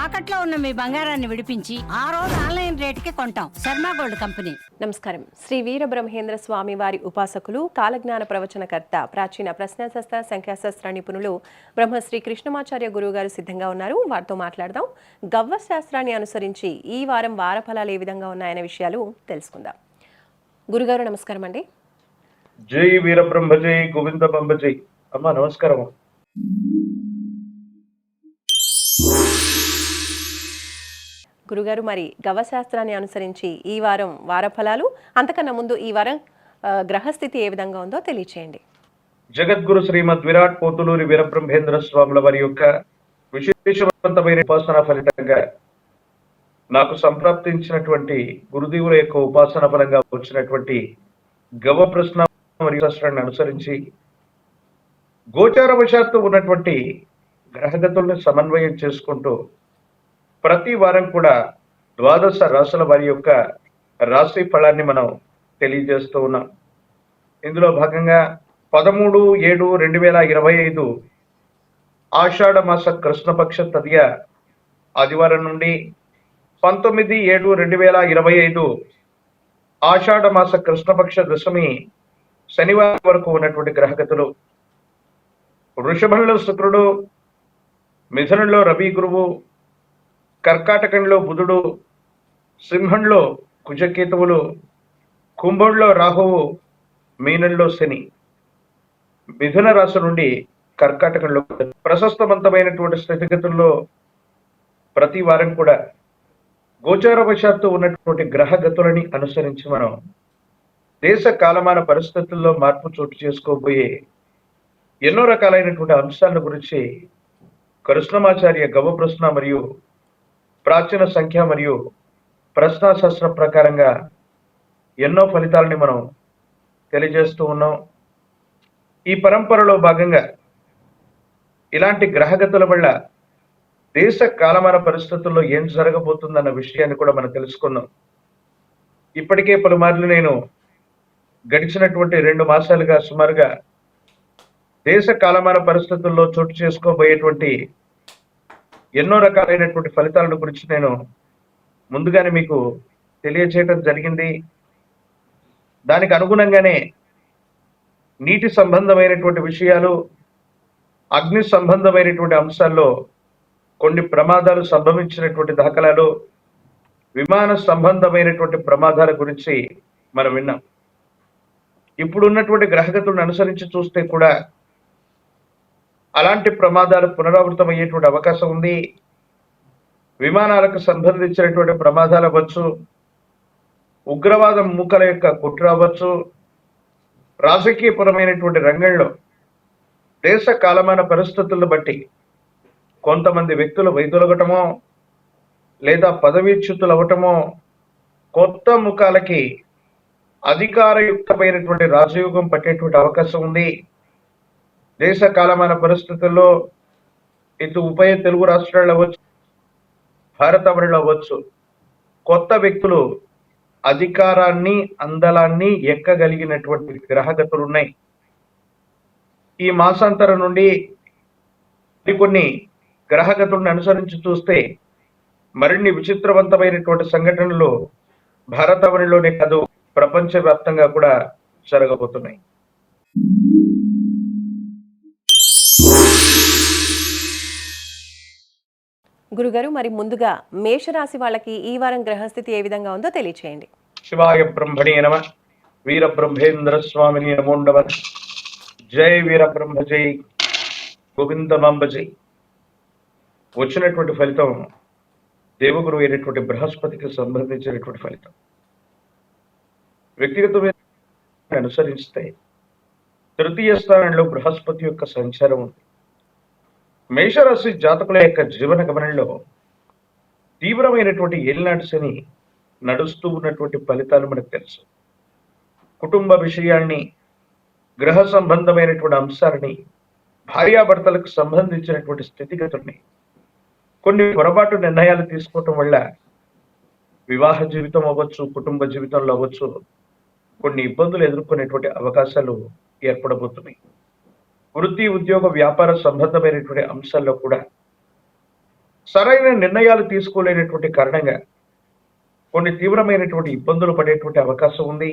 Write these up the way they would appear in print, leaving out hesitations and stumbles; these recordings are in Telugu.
తాకట్లో ఉన్న మీ బంగారాన్ని విడిపించి ఆ రోజు ఆన్లైన్ రేటుకి కొంటాం. Sharma gold company. నమస్కారం. శ్రీ వీరబ్రహ్మేంద్ర స్వామి వారి ఉపాసకులు, కాలజ్ఞాన ప్రవచనకర్త, ప్రాచీన ప్రశ్నాశాస్త్ర సంఖ్యాశాస్త్ర నిపుణులు బ్రహ్మశ్రీ కృష్ణమాచార్య గురువు గారు సిద్ధంగా ఉన్నారు. వారితో మాట్లాడదాం. గవ్వ శాస్త్రాన్ని అనుసరించి ఈ వారం వారఫలాలు ఏ విధంగా ఉన్నాయనే విషయాలు తెలుసుకుందాం. గురుగారు నమస్కారం అండి. జై వీరబ్రహ్మ జై గోవింద బంబ జై. అమ్మా నమస్కారం. గురుగారు, మరి గవ్వశాస్త్రాన్ని అనుసరించి ఈ వారం వారఫలాలు, అంతకన్నా ముందు ఈ వారం గ్రహస్థితి ఏ విధంగా ఉందో తెలియచేయండి. జగద్గురు శ్రీమద్ విరాట్ పోతులూరి వీరబ్రహ్మేంద్ర స్వాముల వారి యొక్క విశేషవంతమైన ఉపాసన ఫలితంగా నాకు సంప్రాప్తించినటువంటి గురుదేవుల యొక్క ఉపాసన ఫలంగా వచ్చినటువంటి గవ ప్రశ్న మరియు శాస్త్రాన్ని అనుసరించి గోచారవశాత్తు ఉన్నటువంటి గ్రహగతుల్ని సమన్వయం చేసుకుంటూ ప్రతి వారం కూడా ద్వాదశ రాశుల వారి యొక్క రాశి ఫలాన్ని మనం తెలియజేస్తూ ఉన్నాం. ఇందులో భాగంగా 13/7/2025 ఆషాఢ మాస కృష్ణపక్ష తదియ ఆదివారం నుండి 19/7/2025 ఆషాఢ మాస కృష్ణపక్ష దశమి శనివారం వరకు ఉన్నటువంటి గ్రహగతులు. వృషభంలో శుక్రుడు, మిథునంలో రవి గురువు, కర్కాటకంలో బుధుడు, సింహంలో కుజకేతువులు, కుంభంలో రాహువు, మీనంలో శని. మిథున రాశి నుండి కర్కాటకంలో ప్రశస్తవంతమైనటువంటి స్థితిగతుల్లో ప్రతి వారం కూడా గోచారవశాత్తు ఉన్నటువంటి గ్రహగతులని అనుసరించి మనం దేశ కాలమాన పరిస్థితుల్లో మార్పు చోటు చేసుకోబోయే ఎన్నో రకాలైనటువంటి అంశాల గురించి కృష్ణమాచార్య గవ ప్రశ్న మరియు ప్రాచీన సంఖ్య మరియు ప్రశ్నాశాస్త్ర ప్రకారంగా ఎన్నో ఫలితాలని మనం తెలియజేస్తూ ఉన్నాం. ఈ పరంపరలో భాగంగా ఇలాంటి గ్రహగతుల వల్ల దేశ కాలమాన పరిస్థితుల్లో ఏం జరగబోతుందన్న విషయాన్ని కూడా మనం తెలుసుకున్నాం. ఇప్పటికే పలుమార్లు నేను గడిచినటువంటి 2 మాసాలుగా సుమారుగా దేశ కాలమాన పరిస్థితుల్లో చోటు చేసుకోబోయేటువంటి ఎన్నో రకాలైనటువంటి ఫలితాల గురించి నేను ముందుగానే మీకు తెలియజేయడం జరిగింది. దానికి అనుగుణంగానే నీటి సంబంధమైనటువంటి విషయాలు, అగ్ని సంబంధమైనటువంటి అంశాల్లో కొన్ని ప్రమాదాలు సంభవించినటువంటి దాఖలాలు, విమాన సంబంధమైనటువంటి ప్రమాదాల గురించి మనం విన్నాం. ఇప్పుడున్నటువంటి గ్రహగతులను అనుసరించి చూస్తే కూడా అలాంటి ప్రమాదాలు పునరావృతం అయ్యేటువంటి అవకాశం ఉంది. విమానాలకు సంబంధించినటువంటి ప్రమాదాలు అవ్వచ్చు, ఉగ్రవాద మూకల యొక్క కుట్ర అవ్వచ్చు, రాజకీయపరమైనటువంటి రంగంలో దేశ కాలమాన పరిస్థితులను బట్టి కొంతమంది వ్యక్తులు వైదొలగటమో లేదా పదవీచ్యుతులు అవ్వటమో, కొత్త ముఖాలకి అధికారయుక్తమైనటువంటి రాజయోగం పట్టేటువంటి అవకాశం ఉంది. దేశ కాలమాన పరిస్థితుల్లో ఇటు ఉభయ తెలుగు రాష్ట్రాల్లో అవ్వచ్చు, భారతావనిలో అవ్వచ్చు, కొత్త వ్యక్తులు అధికారాన్ని అందలాన్ని ఎక్కగలిగినటువంటి గ్రహగతులు ఉన్నాయి. ఈ మాసాంతరం నుండి కొన్ని గ్రహగతులను అనుసరించి చూస్తే మరిన్ని విచిత్రవంతమైనటువంటి సంఘటనలు భారతావనిలోనే కాదు ప్రపంచవ్యాప్తంగా కూడా జరగబోతున్నాయి. గురుగారు, మరి ముందుగా మేషరాశి వాళ్ళకి ఈ వారం గ్రహస్థితి ఏ విధంగా ఉందో తెలియచేయండి. శివాయ బ్రహ్మణే నమ. వీరబ్రహ్మేంద్ర స్వామిని నమో నమః. జై వీరబ్రహ్మ జై గోవింద బంబ జై. వచ్చినటువంటి ఫలితం దేవగురు అయినటువంటి బృహస్పతికి సంబంధించినటువంటి ఫలితం. వ్యక్తిగతమైన అనుసరిస్తే తృతీయ స్థానంలో బృహస్పతి యొక్క సంచారం ఉంది. మేషరాశి జాతకుల యొక్క జీవన గమనంలో తీవ్రమైనటువంటి ఏలినాటి శని నడుస్తూ ఉన్నటువంటి ఫలితాలు మనకు తెలుసు. కుటుంబ విషయాల్ని, గ్రహ సంబంధమైనటువంటి అంశాలని, భార్యాభర్తలకు సంబంధించినటువంటి స్థితిగతుల్ని, కొన్ని పొరపాటు నిర్ణయాలు తీసుకోవటం వల్ల వివాహ జీవితం అవ్వచ్చు, కుటుంబ జీవితంలో అవ్వచ్చు, కొన్ని ఇబ్బందులు ఎదుర్కొనేటువంటి అవకాశాలు ఏర్పడబోతున్నాయి. వృత్తి, ఉద్యోగ, వ్యాపార సంబంధమైనటువంటి అంశాల్లో కూడా సరైన నిర్ణయాలు తీసుకోలేనటువంటి కారణంగా కొన్ని తీవ్రమైనటువంటి ఇబ్బందులు పడేటువంటి అవకాశం ఉంది.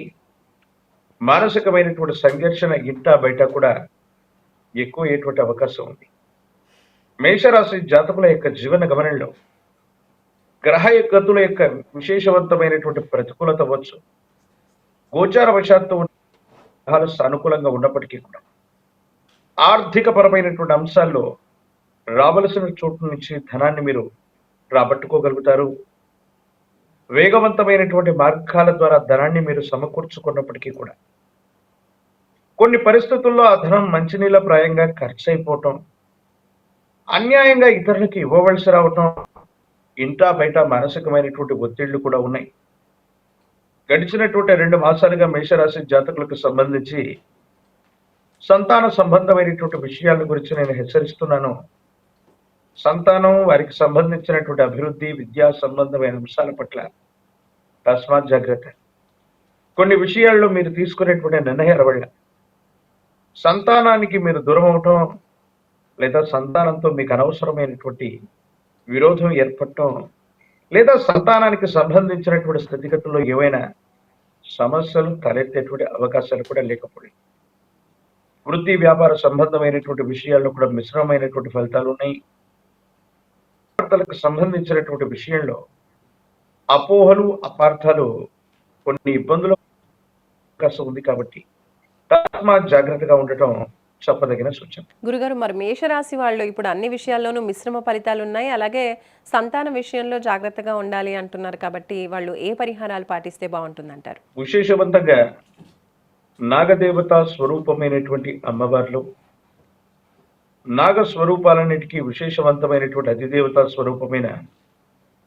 మానసికమైనటువంటి సంఘర్షణ ఇంటా బయట కూడా ఎక్కువ అయ్యేటువంటి అవకాశం ఉంది. మేషరాశి జాతకుల యొక్క జీవన గమనంలో గ్రహ గతుల యొక్క విశేషవంతమైనటువంటి ప్రతికూలత వచ్చు. గోచార వశాత్తు గ్రహాలు సానుకూలంగా ఉన్నప్పటికీ కూడా ఆర్థిక పరమైనటువంటి అంశాల్లో రావలసిన చోటు నుంచి ధనాన్ని మీరు రాబట్టుకోగలుగుతారు. వేగవంతమైనటువంటి మార్గాల ద్వారా ధనాన్ని మీరు సమకూర్చుకున్నప్పటికీ కూడా కొన్ని పరిస్థితుల్లో ఆ ధనం మంచినీళ్ళ ప్రాయంగా ఖర్చు అయిపోవటం, అన్యాయంగా ఇతరులకు ఇవ్వవలసి రావటం, ఇంటా బయట మానసికమైనటువంటి ఒత్తిళ్లు కూడా ఉన్నాయి. గడిచినటువంటి 2 మాసాలుగా మేషరాశి జాతకులకు సంబంధించి సంతాన సంబంధమైనటువంటి విషయాల గురించి నేను హెచ్చరిస్తున్నాను. సంతానం, వారికి సంబంధించినటువంటి అభివృద్ధి, విద్యా సంబంధమైన అంశాల పట్ల తస్మాత్ జాగ్రత్త. కొన్ని విషయాల్లో మీరు తీసుకునేటువంటి నిర్ణయాల వల్ల సంతానానికి మీరు దూరం అవటం, లేదా సంతానంతో మీకు అనవసరమైనటువంటి విరోధం ఏర్పడటం, లేదా సంతానానికి సంబంధించినటువంటి స్థితిగతుల్లో ఏవైనా సమస్యలు తలెత్తేటువంటి అవకాశాలు కూడా లేకపోలేదు. వృత్తి వ్యాపార సంబంధమైనటువంటి విషయాల్లో కూడా మిశ్రమమైనటువంటి ఫలితాలు ఉన్నాయి. వార్తలకు సంబంధించినటువంటి విషయంలో అపోహలు, అపార్థాలు, కొన్ని ఇబ్బందులు అవకాశం ఉంది. కాబట్టి తస్మాత్ జాగ్రత్తగా ఉండటం చెప్పదగిన సూచన. గురుగారు, మరి మేషరాశి వాళ్ళు ఇప్పుడు అన్ని విషయాల్లోనూ మిశ్రమ ఫలితాలు ఉన్నాయి, అలాగే సంతాన విషయంలో జాగ్రత్తగా ఉండాలి అంటున్నారు. కాబట్టి వాళ్ళు ఏ పరిహారాలు పాటిస్తే బాగుంటుందంటారు? విశేషవంతంగా నాగదేవత స్వరూపమైనటువంటి అమ్మవార్లు, నాగ స్వరూపాలన్నిటికీ విశేషవంతమైనటువంటి అధిదేవత స్వరూపమైన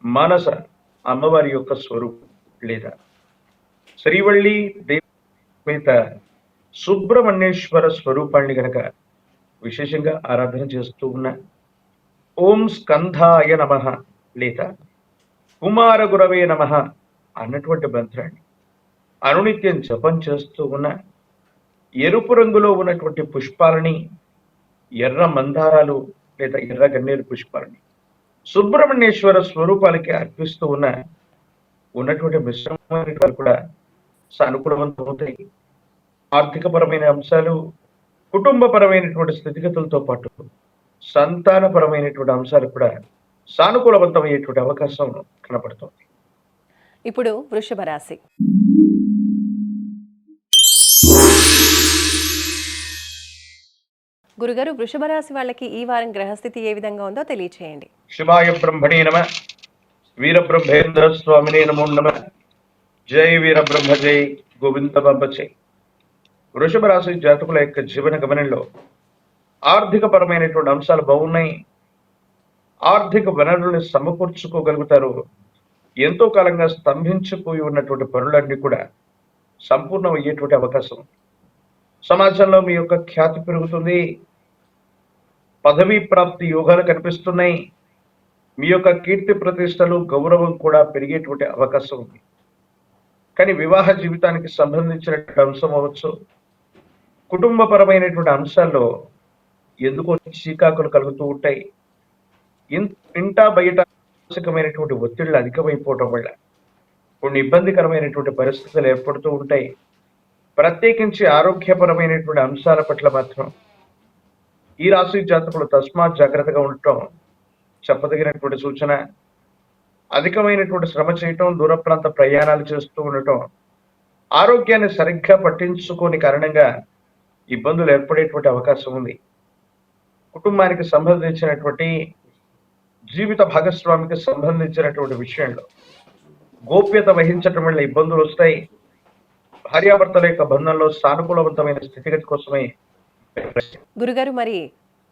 మానస అమ్మవారి యొక్క స్వరూపం లేదా శ్రీవల్లి దేవత సుబ్రహ్మణ్యేశ్వర స్వరూపాన్ని గనక విశేషంగా ఆరాధన చేస్తూ ఉన్న ఓం స్కంధాయ నమః లేదా కుమార గురవే నమః అన్నటువంటి మంత్రాన్ని అనునిత్యం జపం చేస్తూ ఉన్న ఎరుపు రంగులో ఉన్నటువంటి పుష్పాలని, ఎర్ర మందారాలు లేదా ఎర్ర గన్నేరు పుష్పాలని సుబ్రహ్మణ్యేశ్వర స్వరూపాలకి అర్పిస్తూ ఉన్నటువంటి మిశ్రమాలు కూడా సానుకూలవంతమవుతాయి. ఆర్థికపరమైన అంశాలు, కుటుంబపరమైనటువంటి స్థితిగతులతో పాటు సంతానపరమైనటువంటి అంశాలు కూడా సానుకూలవంతమయ్యేటువంటి అవకాశం కనపడుతుంది. ఇప్పుడు వృషభ రాశి. గురుగారు, వృషభ రాశి వాళ్ళకి ఈ వారం గ్రహస్థితి ఏ విధంగా ఉందో తెలియచేయండి. శివాయ బ్రహ్మణే నమ, వీరబ్రహ్మేంద్ర స్వామినే నమో నమ. జై వీరబ్రహ్మ, జై గోవింద బాబ జై. వృషభ రాశి జాతకుల యొక్క జీవన గమనంలో ఆర్థిక పరమైనటువంటి అంశాలు బాగున్నాయి. ఆర్థిక వనరుల్ని సమకూర్చుకోగలుగుతారు. ఎంతో కాలంగా స్తంభించిపోయి ఉన్నటువంటి పనులన్నీ కూడా సంపూర్ణం అయ్యేటువంటి అవకాశం. సమాజంలో మీ యొక్క ఖ్యాతి పెరుగుతుంది. పదవీ ప్రాప్తి యోగాలు కనిపిస్తున్నాయి. మీ యొక్క కీర్తి ప్రతిష్టలు, గౌరవం కూడా పెరిగేటువంటి అవకాశం ఉంది. కానీ వివాహ జీవితానికి సంబంధించినటువంటి అంశం అవ్వచ్చు, కుటుంబపరమైనటువంటి అంశాల్లో ఎందుకో చీకాకులు కలుగుతూ ఉంటాయి. ఇంటా బయట మానసికమైనటువంటి ఒత్తిళ్లు అధికమైపోవటం వల్ల కొన్ని ఇబ్బందికరమైనటువంటి పరిస్థితులు ఏర్పడుతూ ఉంటాయి. ప్రత్యేకించి ఆరోగ్యపరమైనటువంటి అంశాల పట్ల మాత్రం ఈ రాశి జాతకులు తస్మాత్ జాగ్రత్తగా ఉండటం చెప్పదగినటువంటి సూచన. అధికమైనటువంటి శ్రమ చేయటం, దూర ప్రాంత ప్రయాణాలు చేస్తూ ఉండటం, ఆరోగ్యాన్ని సరిగ్గా పట్టించుకోని కారణంగా ఇబ్బందులు ఏర్పడేటువంటి అవకాశం ఉంది. కుటుంబానికి సంబంధించినటువంటి జీవిత భాగస్వామికి సంబంధించినటువంటి విషయంలో గోప్యత వహించటం వల్ల ఇబ్బందులు వస్తాయి. భార్యాభర్తల యొక్క బంధంలో సానుకూలవంతమైన స్థితిగతి కోసమే. గురుగారు, మరి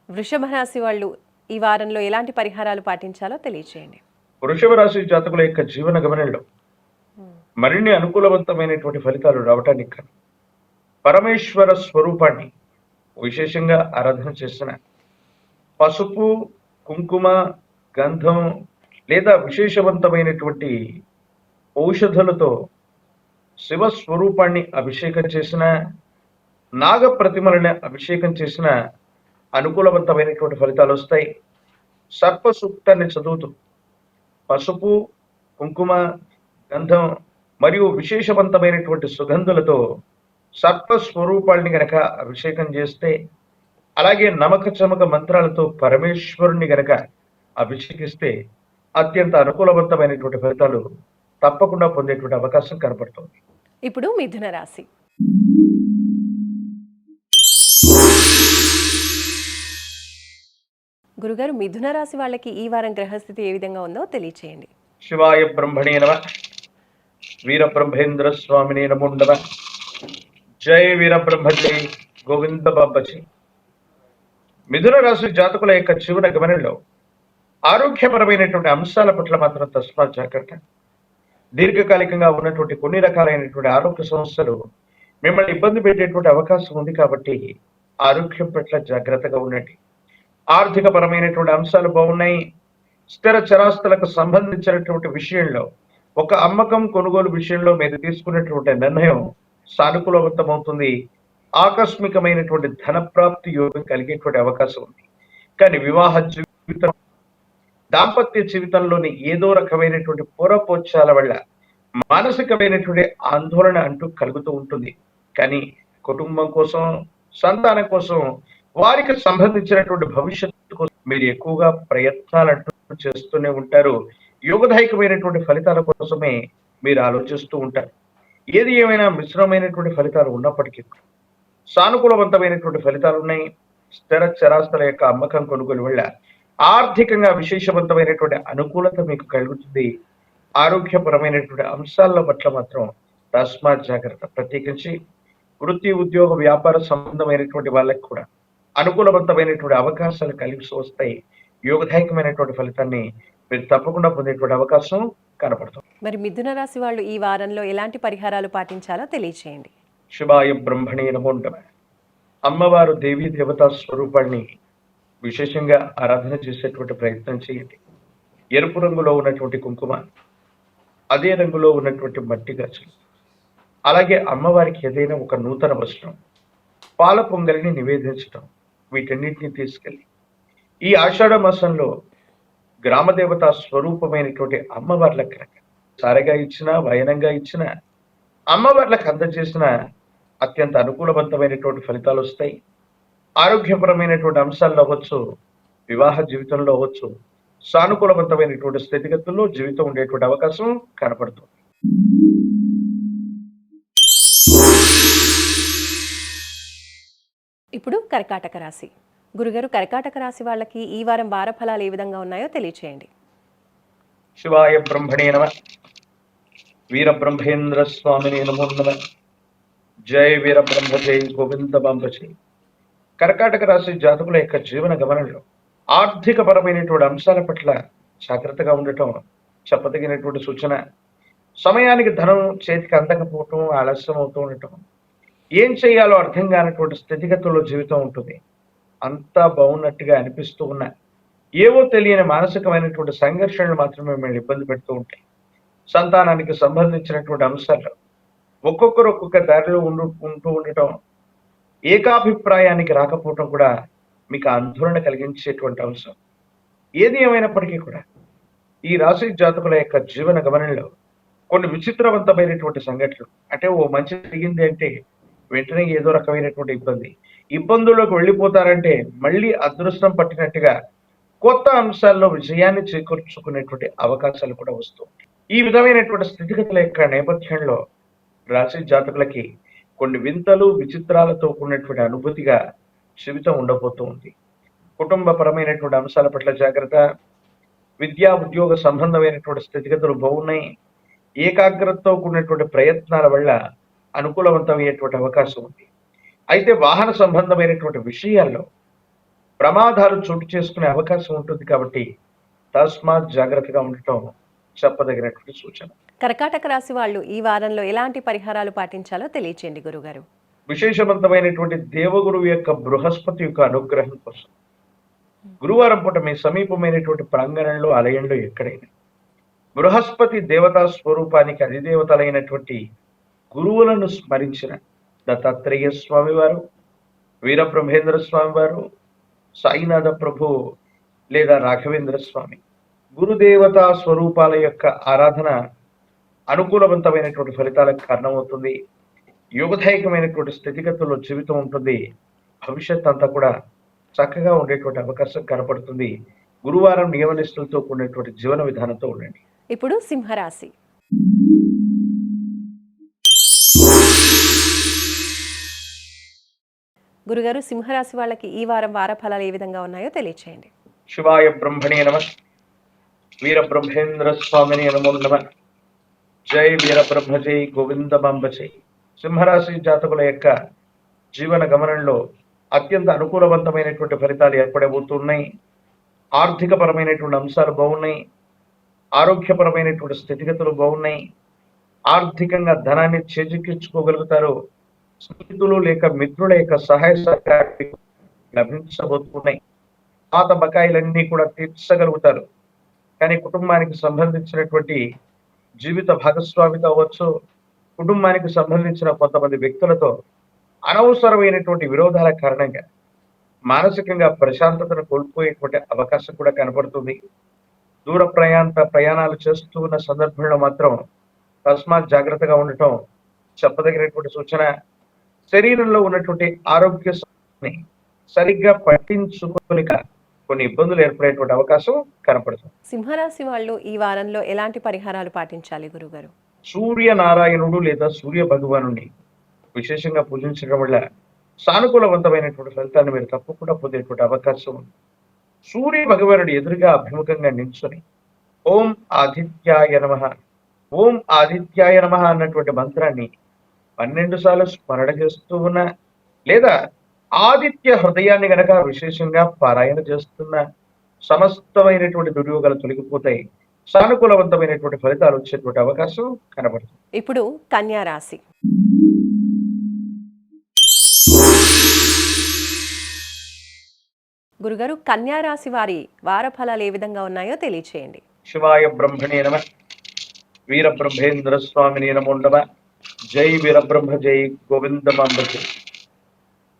వృషభ రాశి వాళ్ళు ఈ వారంలో ఎలాంటి పరిహారాలు పాటించాలో తెలియచేయండి. వృషభ రాశి జాతకుల యొక్క జీవన గమనంలో మరిన్ని అనుకూలవంతమైనటువంటి ఫలితాలు రావటానికి పరమేశ్వర స్వరూపాన్ని విశేషంగా ఆరాధన చేసిన పసుపు, కుంకుమ, గంధం లేదా విశేషవంతమైనటువంటి ఔషధులతో శివస్వరూపాన్ని అభిషేకం చేసిన, నాగ ప్రతిమలను అభిషేకం చేసిన అనుకూలవంతమైనటువంటి ఫలితాలు వస్తాయి. సర్ప సూక్తాన్ని చదువుతూ పసుపు, కుంకుమ, గంధం మరియు విశేషవంతమైనటువంటి సుగంధులతో సర్ప స్వరూపాల్ని గనక అభిషేకం చేస్తే, అలాగే నమక చమక మంత్రాలతో పరమేశ్వరుణ్ణి గనక అభిషేకిస్తే అత్యంత అనుకూలవంతమైనటువంటి ఫలితాలు తప్పకుండా పొందేటువంటి అవకాశం కనపడుతుంది. ఇప్పుడు మిథున రాశి. గురుగారు, మిథున రాశి వాళ్ళకి ఈ వారం గ్రహస్థితి ఏ విధంగా ఉందో తెలియచేయండి. శివాయ బ్రహ్మణే నమ, వీరబ్రహ్మేంద్ర స్వామినే నమో నమః. జై వీరబ్రహ్మ, జై గోవింద బాబాజీ. మిథున రాశి జాతకుల యొక్క జీవన గమనంలో ఆరోగ్యపరమైనటువంటి అంశాల పట్ల మాత్రం తస్మాత్ జాగ్రత్త. దీర్ఘకాలికంగా ఉన్నటువంటి కొన్ని రకాలైనటువంటి ఆరోగ్య సమస్యలు మిమ్మల్ని ఇబ్బంది పెట్టేటువంటి అవకాశం ఉంది కాబట్టి ఆరోగ్యం పట్ల జాగ్రత్తగా ఉండండి. ఆర్థిక పరమైనటువంటి అంశాలు బాగున్నాయి. స్థిర చరాస్తులకు సంబంధించినటువంటి విషయంలో ఒక అమ్మకం కొనుగోలు విషయంలో మీరు తీసుకున్నటువంటి నిర్ణయం సానుకూలవంతమవుతుంది. ఆకస్మికమైనటువంటి ధన ప్రాప్తి యోగం కలిగేటువంటి అవకాశం ఉంది. కానీ వివాహ జీవితం, దాంపత్య జీవితంలోని ఏదో రకమైనటువంటి పూరపోచ్చాల వల్ల మానసికమైనటువంటి ఆందోళన అంటూ కలుగుతూ ఉంటుంది. కానీ కుటుంబం కోసం, సంతానం కోసం, వారికి సంబంధించినటువంటి భవిష్యత్తు కోసం మీరు ఎక్కువగా ప్రయత్నాలంటూ చేస్తూనే ఉంటారు. యోగదాయకమైనటువంటి ఫలితాల కోసమే మీరు ఆలోచిస్తూ ఉంటారు. ఏది ఏమైనా మిశ్రమైనటువంటి ఫలితాలు ఉన్నప్పటికీ సానుకూలవంతమైనటువంటి ఫలితాలు ఉన్నాయి. స్థిర చరాస్తుల యొక్క అమ్మకం కొనుగోలు వల్ల ఆర్థికంగా విశేషవంతమైనటువంటి అనుకూలత మీకు కలుగుతుంది. ఆరోగ్యపరమైనటువంటి అంశాల పట్ల మాత్రం తస్మాత్ జాగ్రత్త. ప్రత్యేకించి వృత్తి, ఉద్యోగ, వ్యాపార సంబంధమైనటువంటి వాళ్ళకి కూడా అనుకూలవంతమైనటువంటి అవకాశాలు కలిసి వస్తాయి. యోగదాయకమైనటువంటి ఫలితాన్ని మీరు తప్పకుండా పొందేటువంటి అవకాశం కనపడుతుంది. మరి మిథున రాశి వాళ్ళు ఈ వారంలో ఎలాంటి పరిహారాలు పాటించాలో తెలియచేయండి. శివాయ బ్రహ్మణే నమో నమః. అమ్మవారు దేవీ దేవతా స్వరూపాన్ని విశేషంగా ఆరాధన చేసేటువంటి ప్రయత్నం చేయండి. ఎరుపు రంగులో ఉన్నటువంటి కుంకుమ, అదే రంగులో ఉన్నటువంటి మట్టి గాజులు, అలాగే అమ్మవారికి ఏదైనా ఒక నూతన వస్త్రం, పాల పొంగలిని నివేదించడం, వీటన్నిటిని తీసుకెళ్ళి ఈ ఆషాఢ మాసంలో గ్రామదేవతా స్వరూపమైనటువంటి అమ్మవార్లకు కనుక సారగా ఇచ్చిన, వయనంగా ఇచ్చిన, అమ్మవార్లకు అందజేసిన అత్యంత అనుకూలవంతమైనటువంటి ఫలితాలు వస్తాయి. ఆరోగ్యపరమైనటువంటి అంశాల్లో అవ్వచ్చు, వివాహ జీవితంలో అవ్వచ్చు, సానుకూలవంతమైనటువంటి స్థితిగతుల్లో జీవితం ఉండేటువంటి అవకాశం కనపడుతుంది. ఇప్పుడు కర్కాటక రాశి. గురుగారు, కర్కాటక రాశి వాళ్ళకి ఈ వారం వార ఫలాలు ఏ విధంగా ఉన్నాయో తెలియచేయండి. శివాయ బ్రహ్మణే నమ, వీరబ్రహ్మేంద్ర స్వామినే నమో నమః. జై వీరబ్రహ్మ, జై గోవింద బాంబజీ. కర్కాటక రాశి జాతకుల యొక్క జీవన గమనంలో ఆర్థిక పరమైనటువంటి అంశాల పట్ల జాగ్రత్తగా ఉండటం చెప్పదగినటువంటి సూచన. సమయానికి ధనం చేతికి అందకపోవటం, ఆలస్యం అవుతూ ఉండటం, ఏం చేయాలో అర్థం కానటువంటి స్థితిగతుల్లో జీవితం ఉంటుంది. అంతా బాగున్నట్టుగా అనిపిస్తూ ఉన్నా ఏవో తెలియని మానసికమైనటువంటి సంఘర్షణలు మాత్రమే మిమ్మల్ని ఇబ్బంది పెడుతూ ఉంటాయి. సంతానానికి సంబంధించినటువంటి అంశాలు ఒక్కొక్కరు ఒక్కొక్క దారిలో ఉంటూ ఉండటం, ఏకాభిప్రాయానికి రాకపోవటం కూడా మీకు ఆందోళన కలిగించేటువంటి అంశం. ఏది ఏమైనప్పటికీ కూడా ఈ రాశి జాతకుల యొక్క జీవన గమనంలో కొన్ని విచిత్రవంతమైనటువంటి సంఘటనలు, అంటే ఓ మంచి జరిగింది అంటే వెంటనే ఏదో రకమైనటువంటి ఇబ్బందుల్లోకి వెళ్ళిపోతారంటే మళ్ళీ అదృష్టం పట్టినట్టుగా కొత్త అంశాల్లో విజయాన్ని చేకూర్చుకునేటువంటి అవకాశాలు కూడా వస్తాయి. ఈ విధమైనటువంటి స్థితిగతుల యొక్క నేపథ్యంలో రాశి జాతకులకి కొన్ని వింతలు, విచిత్రాలతో కూడినటువంటి అనుభూతిగా జీవితం ఉండబోతూ ఉంది. కుటుంబపరమైనటువంటి అంశాల పట్ల జాగ్రత్త. విద్యా, ఉద్యోగ సంబంధమైనటువంటి స్థితిగతులు బాగున్నాయి. ఏకాగ్రతతో కూడినటువంటి ప్రయత్నాల వల్ల అనుకూలవంతమయ్యేటువంటి అవకాశం ఉంది. అయితే వాహన సంబంధమైనటువంటి విషయాల్లో ప్రమాదాలు చోటు చేసుకునే అవకాశం ఉంటుంది కాబట్టి తస్మాత్ జాగ్రత్తగా ఉండటం చెప్పదగినటువంటి సూచన. కర్కాటక రాశి వాళ్ళు ఈ వారంలో ఎలాంటి పరిహారాలు పాటించాలో తెలియచేయండి గురుగారు. విశేషవంతమైనటువంటి దేవగురువు యొక్క బృహస్పతి యొక్క అనుగ్రహం కోసం గురువారం పూట మీ సమీపమైనటువంటి ప్రాంగణంలో, ఆలయంలో ఎక్కడైనా బృహస్పతి దేవతా స్వరూపానికి అధిదేవతలైనటువంటి గురువులను స్మరించిన దత్తాత్రేయ స్వామి వారు, వీరబ్రహ్మేంద్ర స్వామి వారు, సాయినాథ ప్రభు లేదా రాఘవేంద్ర స్వామి గురుదేవతా స్వరూపాల యొక్క ఆరాధన అనుకూలవంతమైనటువంటి ఫలితాలకు కారణమవుతుంది. యోగదాయకమైనటువంటి స్థితిగతుల్లో జీవితం ఉంటుంది. భవిష్యత్ అంతా కూడా చక్కగా ఉండేటువంటి అవకాశం కనపడుతుంది. గురువారం నియమనిష్టలతో కూడినటువంటి జీవన విధానంతో ఉండండి. ఇప్పుడు సింహరాశి. గురుగారు, సింహరాశి వాళ్ళకి ఈ వారం వార ఫలాలు ఏ విధంగా ఉన్నాయో తెలియచేయండి. శివాయ బ్రహ్మణే నమ, వీర బ్రహ్మేంద్ర స్వామిని నమో నమ. జై వీర బ్రహ్మ జై గోవిందమాంబ జై. సింహరాశి జాతకుల యొక్క జీవన గమనంలో అత్యంత అనుకూలవంతమైనటువంటి ఫలితాలు ఏర్పడబోతున్నాయి. ఆర్థిక పరమైనటువంటి అంశాలు బాగున్నాయి. ఆరోగ్యపరమైనటువంటి స్థితిగతులు బాగున్నాయి. ఆర్థికంగా ధనాన్ని చేజిక్కించుకోగలుగుతారు. స్నేహితులు లేక మిత్రుల యొక్క సహాయ సహకారాలు లభించబోతున్నాయి. పాత బకాయిలన్నీ కూడా తీర్చగలుగుతారు. కానీ కుటుంబానికి సంబంధించినటువంటి జీవిత భాగస్వామితో అవ్వచ్చు, కుటుంబానికి సంబంధించిన కొంతమంది వ్యక్తులతో అనవసరమైనటువంటి విరోధాల కారణంగా మానసికంగా ప్రశాంతతను కోల్పోయేటువంటి అవకాశం కూడా కనపడుతుంది. దూర ప్రయాణాలు చేస్తూ ఉన్న సందర్భంలో మాత్రం తస్మాత్ జాగ్రత్తగా ఉండటం చెప్పదగినటువంటి సూచన. శరీరంలో ఉన్నటువంటి ఆరోగ్య సరిగ్గా పట్టించుకోలేక కొన్ని ఇబ్బందులు ఏర్పడేటువంటి అవకాశం కనపడుతుంది. సింహరాశి వాళ్ళు ఈ వారంలో ఎలాంటి పరిహారాలు పాటించాలి గురుగారు? సూర్యనారాయణుడు లేదా సూర్య భగవానుని విశేషంగా పూజించడం వల్ల సానుకూలవంతమైనటువంటి ఫలితాన్ని మీరు తప్పకుండా పొందేటువంటి అవకాశం ఉంది. సూర్య భగవానుడు ఎదురుగా అభిముఖంగా నిల్చొని ఓం ఆదిత్యాయ నమః, ఓం ఆదిత్యాయ నమః అన్నటువంటి మంత్రాన్ని 12 సార్లు స్మరణ చేస్తూ ఉన్న, లేదా ఆదిత్య హృదయాన్ని గనక విశేషంగా పారాయణ చేస్తున్న సమస్తమైనటువంటి దుర్యోగాలు తొలగిపోతాయి. సానుకూలవంతమైనటువంటి ఫలితాలు వచ్చేటువంటి అవకాశం కనబడుతుంది. ఇప్పుడు కన్యా రాశి. గురుగారు, కన్యా రాశి వారి వార ఫలాలు ఏ విధంగా ఉన్నాయో తెలియచేయండి. శివాయ బ్రహ్మణే నమ, వీర బ్రహ్మేంద్ర స్వామిని నమో నమ. జై వీర బ్రహ్మ జై గోవిందమాంబ జై.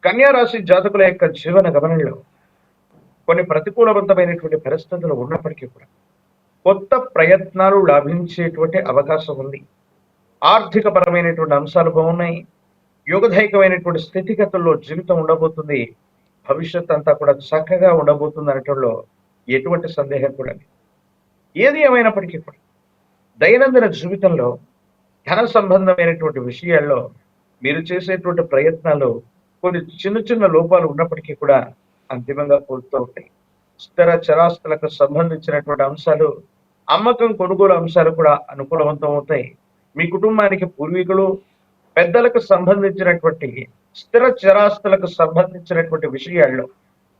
కన్యా రాశి జాతకుల యొక్క జీవన గమనంలో కొన్ని ప్రతికూలవంతమైనటువంటి పరిస్థితులు ఉన్నప్పటికీ కూడా కొత్త ప్రయత్నాలు లాభించేటువంటి అవకాశం ఉంది. ఆర్థిక పరమైనటువంటి అంశాలు బాగున్నాయి. యోగదాయకమైనటువంటి స్థితిగతుల్లో జీవితం ఉండబోతుంది. భవిష్యత్ అంతా కూడా చక్కగా ఉండబోతుంది అనటంలో ఎటువంటి సందేహం కూడా లేదు. ఏది ఏమైనప్పటికీ కూడా దైనందిన జీవితంలో ధన సంబంధమైనటువంటి విషయాల్లో మీరు చేసేటువంటి ప్రయత్నాలు కొన్ని చిన్న చిన్న లోపాలు ఉన్నప్పటికీ కూడా అంతిమంగా కోరుతూ ఉంటాయి. స్థిర చరాస్తులకు సంబంధించినటువంటి అంశాలు, అమ్మకం కొనుగోలు అంశాలు కూడా అనుకూలవంతం అవుతాయి. మీ కుటుంబానికి పూర్వీకులు పెద్దలకు సంబంధించినటువంటి స్థిర చరాస్తులకు సంబంధించినటువంటి విషయాల్లో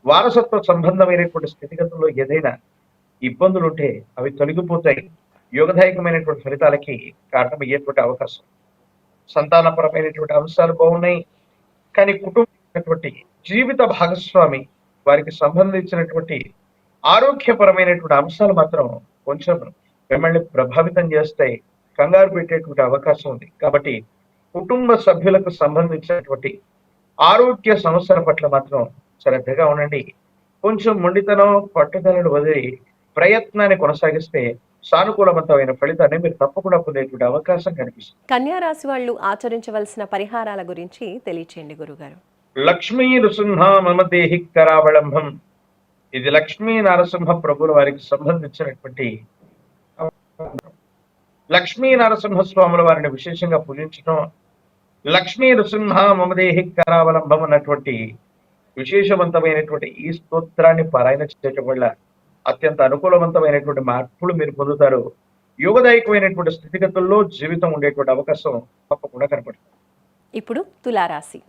వారసత్వ సంబంధమైనటువంటి స్థితిగతుల్లో ఏదైనా ఇబ్బందులు ఉంటే అవి తొలగిపోతాయి. యోగదాయకమైనటువంటి ఫలితాలకి కారణమయ్యేటువంటి అవకాశం. సంతానపరమైనటువంటి అంశాలు బాగున్నాయి. కానీ కుటుంబమైనటువంటి జీవిత భాగస్వామి వారికి సంబంధించినటువంటి ఆరోగ్యపరమైనటువంటి అంశాలు మాత్రం కొంచెం మిమ్మల్ని ప్రభావితం చేస్తాయి, కంగారు పెట్టేటువంటి అవకాశం ఉంది. కాబట్టి కుటుంబ సభ్యులకు సంబంధించినటువంటి ఆరోగ్య సమస్యల పట్ల మాత్రం శ్రద్ధగా ఉండండి. కొంచెం మొండితనం పట్టుదలను వదిలి ప్రయత్నాన్ని కొనసాగిస్తే సానుకూలవంతమైన ఫలితాన్ని మీరు తప్పకుండా పొందేటువంటి అవకాశం కనిపిస్తుంది. కన్యా రాశి వాళ్ళు ఆచరించవలసిన పరిహారాల గురించి తెలియచేయండి గురుగారు. లక్ష్మీ నృసింహ మమ దేహి కరావళంబం. ఇది లక్ష్మీ నరసింహ ప్రభుల వారికి సంబంధించినటువంటి లక్ష్మీ నరసింహ స్వాముల వారిని విశేషంగా పూజించడం, లక్ష్మీ నృసింహ మమ దేహి కరావలంబం అన్నటువంటి విశేషవంతమైనటువంటి ఈ స్తోత్రాన్ని పారాయణ చేయటం వల్ల అత్యంత అనుకూలవంతమైనటువంటి మార్పులు మీరు పొందుతారు. యోగదాయకమైనటువంటి స్థితిగతుల్లో జీవితం ఉండేటువంటి అవకాశం తప్పకుండా కనపడుతుంది. ఇప్పుడు తులారాశి.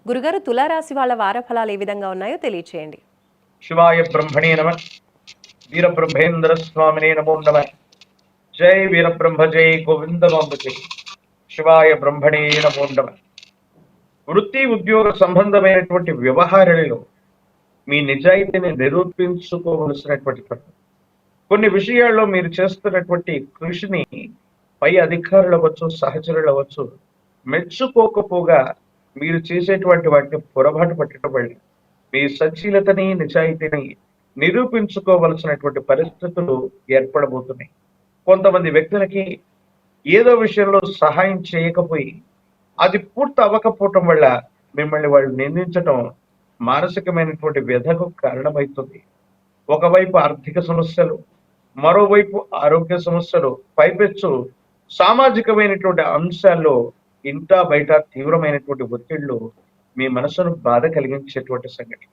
గురుగారు, తులారాశి వాళ్ళ వార ఫలాలు ఏ విధంగా ఉన్నాయో తెలియచేయండి. శివాయ బ్రహ్మణే నమ, వీర బ్రహ్మేంద్ర స్వామినే నమో నమ. జై వీరబ్రహ్మ జై గోవిందమాంబ జై. శివాయ బ్రహ్మణే నమో నమ. వృత్తి ఉద్యోగ సంబంధమైనటువంటి వ్యవహారాలలో మీ నిజాయితీని నిరూపించుకోవలసినటువంటి కొన్ని విషయాల్లో మీరు చేస్తున్నటువంటి కృషిని పై అధికారులు అవ్వచ్చు, సహచరులు అవ్వచ్చు మెచ్చుకోకపోగా మీరు చేసేటువంటి వాటిని పొరపాటు పట్టడం వల్ల మీ సచ్చీలతని నిజాయితీని నిరూపించుకోవలసినటువంటి పరిస్థితులు ఏర్పడబోతున్నాయి. కొంతమంది వ్యక్తులకి ఏదో విషయంలో సహాయం చేయకపోయి అది పూర్తి అవ్వకపోవటం వల్ల మిమ్మల్ని వాళ్ళు నిందించటం మానసికమైనటువంటి వ్యధకు కారణమవుతుంది. ఒకవైపు ఆర్థిక సమస్యలు, మరోవైపు ఆరోగ్య సమస్యలు, పైపెచ్చు సామాజికమైనటువంటి అంశాల్లో ఇంటా బయట తీవ్రమైనటువంటి ఒత్తిళ్లు మీ మనసును బాధ కలిగించేటువంటి సంఘటన.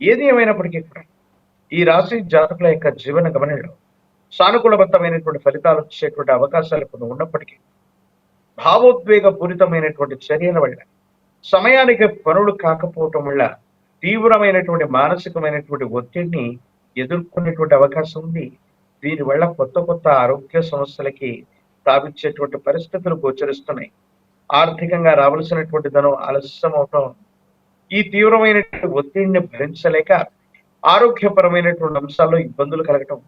ఏది ఏమైనప్పటికీ కూడా ఈ రాశి జాతకుల యొక్క జీవన గమనంలో సానుకూలవంతమైనటువంటి ఫలితాలు వచ్చేటువంటి అవకాశాలు కొన్ని ఉన్నప్పటికీ భావోద్వేగ పూరితమైనటువంటి చర్యల వల్ల సమయానికి పనులు కాకపోవటం వల్ల తీవ్రమైనటువంటి మానసికమైనటువంటి ఒత్తిడిని ఎదుర్కొనేటువంటి అవకాశం ఉంది. దీనివల్ల కొత్త కొత్త ఆరోగ్య సమస్యలకి తావిచ్చేటువంటి పరిస్థితులు గోచరిస్తున్నాయి. ఆర్థికంగా రావలసినటువంటి ధనం ఆలస్యం అవటం, ఈ తీవ్రమైనటువంటి ఒత్తిడిని భరించలేక ఆరోగ్యపరమైనటువంటి అంశాల్లో ఇబ్బందులు కలగటం,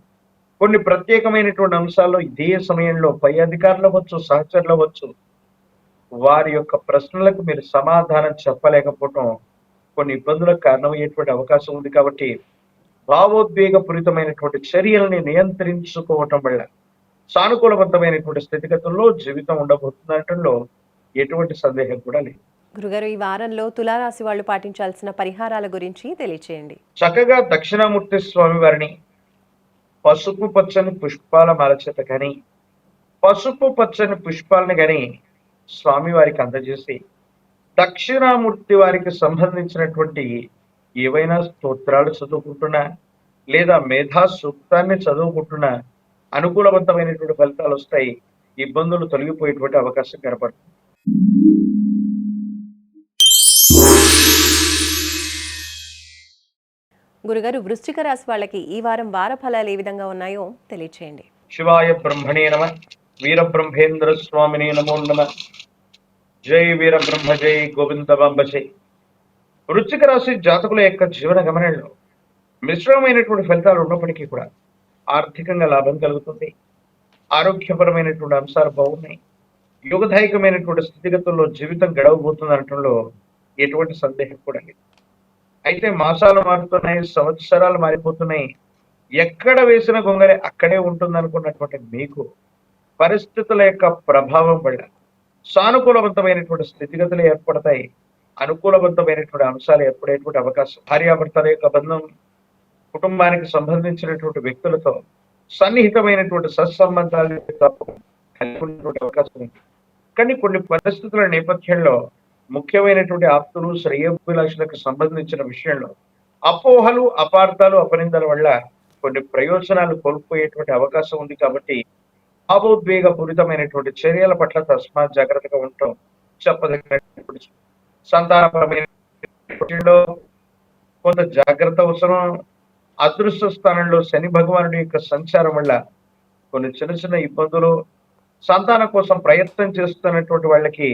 కొన్ని ప్రత్యేకమైనటువంటి అంశాల్లో ఇదే సమయంలో పై అధికారులు అవ్వచ్చు, సహచరులు అవ్వచ్చు, వారి యొక్క ప్రశ్నలకు మీరు సమాధానం చెప్పలేకపోవటం కొన్ని ఇబ్బందులకు కారణమయ్యేటువంటి అవకాశం ఉంది. కాబట్టి భావోద్వేగపూరితమైనటువంటి చర్యల్ని నియంత్రించుకోవటం వల్ల సానుకూలవంతమైనటువంటి స్థితిగతుల్లో జీవితం ఉండబోతుందనటంలో ఎటువంటి సందేహం కూడా లేదు. గురుగారు, ఈ వారంలో తులారాశి వాళ్ళు పాటించాల్సిన పరిహారాల గురించి తెలియచేయండి. చక్కగా దక్షిణామూర్తి స్వామి వారిని పసుపు పచ్చని పుష్పాల మాల చేత కానీ, పసుపు పచ్చని పుష్పాలను కానీ స్వామి వారికి అందజేసి దక్షిణామూర్తి వారికి సంబంధించినటువంటి ఏవైనా స్తోత్రాలు చదువుకుంటున్నా లేదా మేధా సూక్తాన్ని చదువుకుంటున్నా అనుకూలవంతమైనటువంటి ఫలితాలు వస్తాయి. ఇబ్బందులు తొలగిపోయేటువంటి అవకాశం కనపడుతుంది. గురుగారు, వృశ్చిక రాశి వాళ్ళకి ఈ వారం వార ఫలాలు ఏ విధంగా ఉన్నాయో తెలియచేయండి. శివాయ బ్రహ్మణే నమ, వీరబ్రహ్మేంద్ర స్వామినే నమో నమ. జై వీరబ్రహ్మ, జై గోవిందబాంబ జై. వృశ్చిక రాశి జాతకుల యొక్క జీవన గమనంలో మిశ్రమమైనటువంటి ఫలితాలు ఉన్నప్పటికీ కూడా ఆర్థికంగా లాభం కలుగుతుంది. ఆరోగ్యపరమైనటువంటి అంశాలు బాగున్నాయి. యోగదాయకమైనటువంటి స్థితిగతుల్లో జీవితం గడవబోతుంది అనటంలో ఎటువంటి సందేహం కూడా లేదు. అయితే మాసాలు మారుతున్నాయి, సంవత్సరాలు మారిపోతున్నాయి. ఎక్కడ వేసిన గొంగలి అక్కడే ఉంటుంది అనుకున్నటువంటి మీకు పరిస్థితుల యొక్క ప్రభావం వల్ల సానుకూలవంతమైనటువంటి స్థితిగతులు ఏర్పడతాయి. అనుకూలవంతమైనటువంటి అంశాలు ఏర్పడేటువంటి అవకాశం, భార్యాభర్తల యొక్క బంధం, కుటుంబానికి సంబంధించినటువంటి వ్యక్తులతో సన్నిహితమైనటువంటి సత్సంబంధాలు కలిగి ఉన్నటువంటి అవకాశం ఉంది. కానీ కొన్ని పరిస్థితుల నేపథ్యంలో ముఖ్యమైనటువంటి ఆప్తులు, శ్రేయోభిలాషులకు సంబంధించిన విషయంలో అపోహలు, అపార్థాలు, అపనిందల వల్ల కొన్ని ప్రయోజనాలు కోల్పోయేటువంటి అవకాశం ఉంది. కాబట్టి భావోద్వేగ పూరితమైనటువంటి చర్యల పట్ల తస్మాత్ జాగ్రత్తగా ఉండటం చెప్పదగినటువంటి. సంతానపరమైన విషయంలో కొంత జాగ్రత్త అవసరం. అదృష్ట స్థానంలో శని భగవానుడి యొక్క సంచారం వల్ల కొన్ని చిన్న చిన్న ఇబ్బందులు, సంతానం కోసం ప్రయత్నం చేస్తున్నటువంటి వాళ్ళకి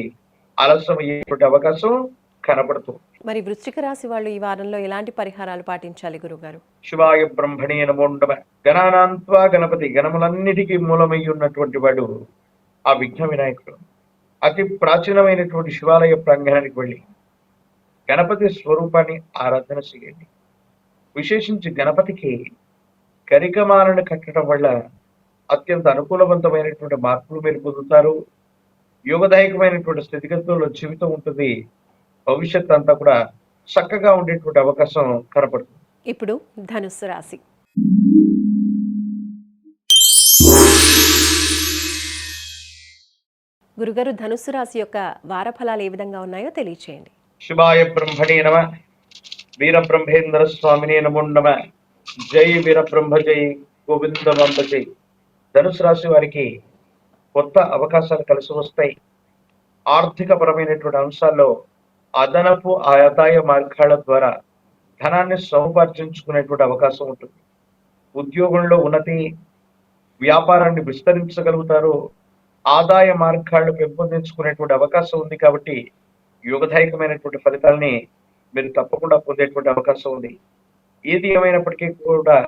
ఆలస్యం అయ్యేటువంటి అవకాశం కనబడుతుంది. మరి వృశ్చిక రాశి వాళ్ళు ఈ వారంలో ఎలాంటి పరిహారాలు పాటించాలి గురుగారు? శివాయ బ్రహ్మణే నమో నమః. గణానాన్త్వా గణపతి, గణములన్నిటికీ మూలమై ఉన్నటువంటి వాడు ఆ విఘ్న వినాయకుడు. అతి ప్రాచీనమైనటువంటి శివాలయ ప్రాంగణానికి వెళ్ళి గణపతి స్వరూపాన్ని ఆరాధన చేయండి. విశేషించి గణపతికి కరికమాలను కట్టడం వల్ల అత్యంత అనుకూలవంతమైనటువంటి మార్పులు మీరు పొందుతారు. యోగదాయకమైనటువంటి స్థితిగతుల్లో జీవితం ఉంటుంది. భవిష్యత్ అంతా కూడా చక్కగా ఉండేటువంటి అవకాశం కనపడుతుంది. ఇప్పుడు ధనుస్సు రాశి. గురుగారు, ధనుస్సు రాశి యొక్క వార ఫలాలు ఏ విధంగా ఉన్నాయో తెలియచేయండి. శివాయ బ్రహ్మణే నమ, వీరబ్రహ్మేంద్ర స్వామినే నమో నమ. జై వీరబ్రహ్మ, జై గోవిందబాంబ జై. ధనుసు రాశి వారికి కొత్త అవకాశాలు కలిసి వస్తాయి. ఆర్థిక పరమైనటువంటి అంశాల్లో అదనపు ఆదాయ మార్గాల ద్వారా ధనాన్ని సముపార్జించుకునేటువంటి అవకాశం ఉంటుంది. ఉద్యోగంలో ఉన్నతి, వ్యాపారాన్ని విస్తరించగలుగుతారు. ఆదాయ మార్గాలను పెంపొందించుకునేటువంటి అవకాశం ఉంది. కాబట్టి యోగదాయకమైనటువంటి ఫలితాలని మీరు తప్పకుండా పొందేటువంటి అవకాశం ఉంది. ఏది ఏమైనప్పటికీ కూడా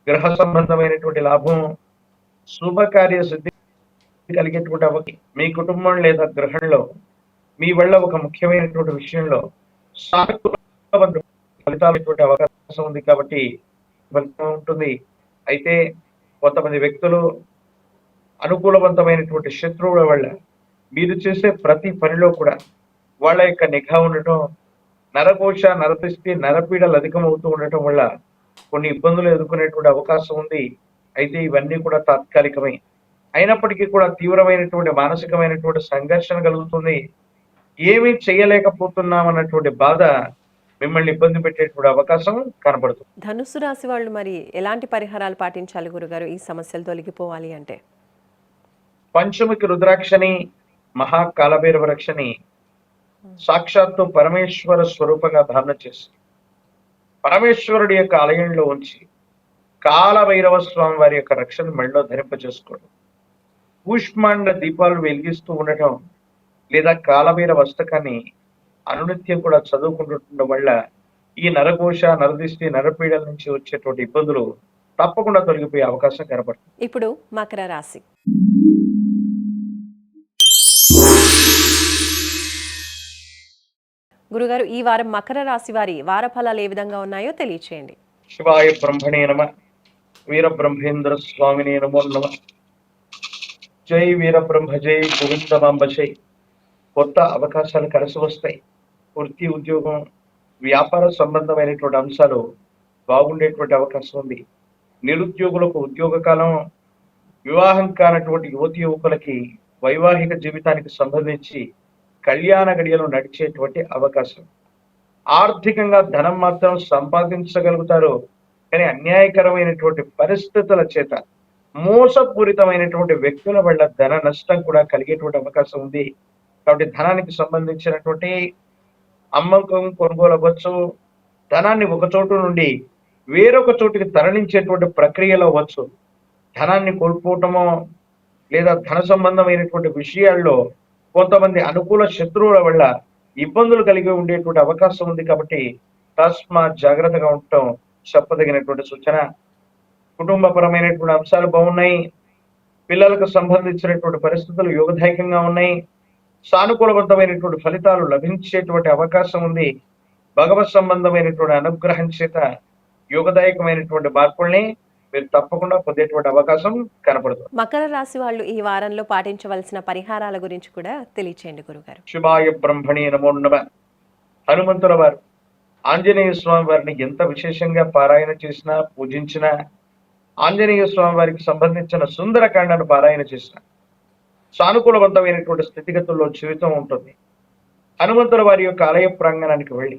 గ్రహ సంబంధమైనటువంటి లాభం, శుభకార్య సిద్ధి కలిగేటువంటి అవకాశం. మీ కుటుంబం లేదా గృహంలో మీ వల్ల ఒక ముఖ్యమైనటువంటి విషయంలో సానుకూల ఫలితాలటువంటి అవకాశం ఉంది కాబట్టి ఫలితం ఉంటుంది. అయితే కొంతమంది వ్యక్తులు అనుకూలవంతమైనటువంటి శత్రువుల వల్ల మీరు చేసే ప్రతి పనిలో కూడా వాళ్ళ యొక్క నిఘా ఉండటం, నరఘోష, నరదృష్టి, నరపీడలు అధికమవుతూ ఉండటం వల్ల కొన్ని ఇబ్బందులు ఎదుర్కొనేటువంటి అవకాశం ఉంది. అయితే ఇవన్నీ కూడా తాత్కాలికమే. అయినప్పటికీ కూడా తీవ్రమైనటువంటి మానసికమైనటువంటి సంఘర్షణ కలుగుతుంది. ఏమీ చేయలేకపోతున్నాం అన్నటువంటి బాధ మిమ్మల్ని ఇబ్బంది పెట్టేటువంటి అవకాశం కనబడుతుంది. ధనుస్సు రాశి వాళ్ళు మరి ఎలాంటి పరిహారాలు పాటించాలి గురుగారు ఈ సమస్యలు తొలగిపోవాలి అంటే? పంచముఖి రుద్రాక్షని, మహాకాలభైరవ రక్షని సాక్షాత్తు పరమేశ్వర స్వరూపంగా ధారణ చేసి పరమేశ్వరుడి యొక్క ఆలయంలో ఉంచి కాలభైరవ స్వామి వారి యొక్క రక్షణ మెడలో ధరింపజేసుకోవడం, కూష్మాండ దీపాలు వెలిగిస్తూ ఉండటం, లేదా కాలభైరవ అష్టకాన్ని అనునిత్యం కూడా చదువుకుంటుండటం వల్ల ఈ నరఘోష, నరదిష్టి, నరపీడల నుంచి వచ్చేటువంటి ఇబ్బందులు తప్పకుండా తొలగిపోయే అవకాశం కనబడుతుంది. ఇప్పుడు మకర రాశి. గురుగారు, ఈ వారం మకర రాశి వారి వార ఫలాలు ఏ విధంగా ఉన్నాయో తెలియచేయండి. శివాయ బ్రహ్మణే నమ, వీరబ్రహ్మేంద్ర స్వామినే నమో నమ. జై వీరబ్రహ్మ, జై గోవిందమాంబ జై. కొత్త అవకాశాలు కలిసి వస్తాయి. వృత్తి, ఉద్యోగం, వ్యాపార సంబంధమైనటువంటి అంశాలు బాగుండేటువంటి అవకాశం ఉంది. నిరుద్యోగులకు ఉద్యోగ కాలం, వివాహం కానటువంటి యువతి యువకులకి వైవాహిక జీవితానికి సంబంధించి కళ్యాణ గడియలు నడిచేటువంటి అవకాశం. ఆర్థికంగా ధనం మాత్రం సంపాదించగలుగుతారు, కానీ అన్యాయకరమైనటువంటి పరిస్థితుల చేత మోసపూరితమైనటువంటి వ్యక్తుల వల్ల ధన నష్టం కూడా కలిగేటువంటి అవకాశం ఉంది. కాబట్టి ధనానికి సంబంధించినటువంటి అమ్మకం, కొనుగోలు అవ్వచ్చు. ధనాన్ని ఒక చోటు నుండి వేరొక చోటుకి తరలించేటువంటి ప్రక్రియలో అవ్వచ్చు. ధనాన్ని కోల్పోవటమో లేదా ధన సంబంధమైనటువంటి విషయాల్లో కొంతమంది అనుకూల శత్రువుల వల్ల ఇబ్బందులు కలిగి ఉండేటువంటి అవకాశం ఉంది. కాబట్టి తస్మాత్ జాగ్రత్తగా ఉండటం చెప్పదగినటువంటి సూచన. కుటుంబపరమైనటువంటి అంశాలు బాగున్నాయి. పిల్లలకు సంబంధించినటువంటి పరిస్థితులు యోగదాయకంగా ఉన్నాయి. సానుకూలవంతమైనటువంటి ఫలితాలు లభించేటువంటి అవకాశం ఉంది. భగవత్ సంబంధమైనటువంటి అనుగ్రహం చేత యోగదాయకమైనటువంటి మార్పుల్ని మీరు తప్పకుండా పొందేటువంటి అవకాశం కనపడుతుంది. మకర రాశి వాళ్ళు ఈ వారంలో పాటించవలసిన పరిహారాల గురించి కూడా తెలియచేయండి గురుగారు. శివాయ బ్రహ్మణే నమో నమ. హనుమంతుల వారు ఆంజనేయ స్వామి వారిని ఎంత విశేషంగా పారాయణ చేసినా, పూజించినా, ఆంజనేయ స్వామి వారికి సంబంధించిన సుందరకాండను పారాయణ చేసిన సానుకూలవంతమైనటువంటి స్థితిగతుల్లో జీవితం ఉంటుంది. హనుమంతుల వారి యొక్క ఆలయ ప్రాంగణానికి వెళ్ళి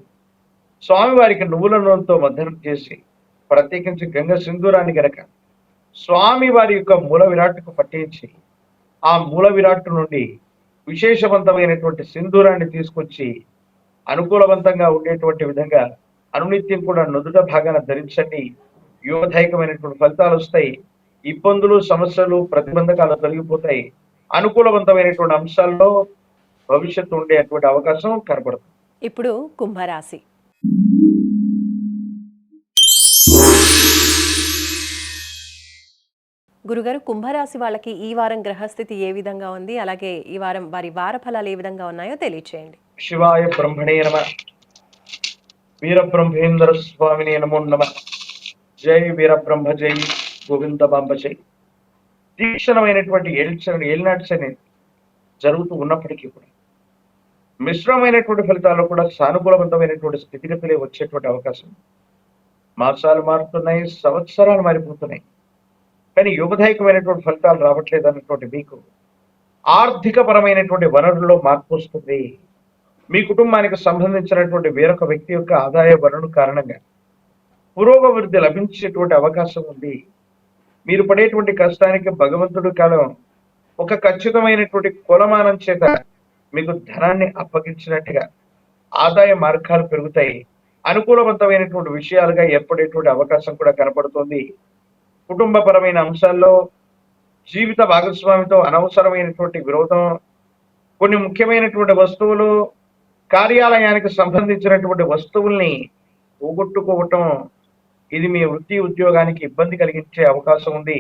స్వామివారికి నువ్వుల నూనెతో మద్దనం చేసి ప్రత్యేకించి గంగ సింధూరాన్ని గనక స్వామి వారి యొక్క మూల విరాట్కు పట్టించి ఆ మూల విరాట్టు నుండి విశేషవంతమైనటువంటి సింధూరాన్ని తీసుకొచ్చి అనుకూలవంతంగా ఉండేటువంటి విధంగా అనునిత్యం కూడా నుదుట భాగాన ధరించండి. యోగదాయకమైనటువంటి ఫలితాలు వస్తాయి. ఇబ్బందులు, సమస్యలు, ప్రతిబంధకాలు తొలగిపోతాయి. అనుకూలవంతమైనటువంటి అంశాల్లో భవిష్యత్తు ఉండేటువంటి అవకాశం కనపడుతుంది. ఇప్పుడు కుంభరాశి. గురుగారు, కుంభరాశి వాళ్ళకి ఈ వారం గ్రహస్థితి ఏ విధంగా ఉంది, అలాగే ఈ వారం వారి వార ఫలాలు ఏ విధంగా ఉన్నాయో తెలియచేయండి. శివాయ బ్రహ్మణే నమ, వీరబ్రహ్మేంద్ర స్వామినే నమో నమ. జై వీరబ్రహ్మ, జై గోవిందమాంబ జై. తీక్షణమైనటువంటి ఏలినాటి శని జరుగుతూ ఉన్నప్పటికీ కూడా మిశ్రమైనటువంటి ఫలితాల్లో కూడా సానుకూలవంతమైనటువంటి స్థితిగతులే వచ్చేటువంటి అవకాశం. మాసాలు మారుతున్నాయి, సంవత్సరాలు మారిపోతున్నాయి, కానీ యోగదాయకమైనటువంటి ఫలితాలు రావట్లేదు అన్నటువంటి మీకు ఆర్థిక పరమైనటువంటి వనరుల్లో మార్పు వస్తుంది. మీ కుటుంబానికి సంబంధించినటువంటి వేరొక వ్యక్తి యొక్క ఆదాయ వనరు కారణంగా పురోగవృద్ధి లభించేటువంటి అవకాశం ఉంది. మీరు పడేటువంటి కష్టానికి భగవంతుడి కాలం ఒక ఖచ్చితమైనటువంటి కొలమానం చేత మీకు ధనాన్ని అప్పగించినట్టుగా ఆదాయ మార్గాలు పెరుగుతాయి. అనుకూలవంతమైనటువంటి విషయాలుగా ఏర్పడేటువంటి అవకాశం కూడా కనపడుతుంది. కుటుంబపరమైన అంశాల్లో జీవిత భాగస్వామితో అనవసరమైనటువంటి విరోధం, కొన్ని ముఖ్యమైనటువంటి వస్తువులు, కార్యాలయానికి సంబంధించినటువంటి వస్తువుల్ని పోగొట్టుకోవటం, ఇది మీ వృత్తి ఉద్యోగానికి ఇబ్బంది కలిగించే అవకాశం ఉంది.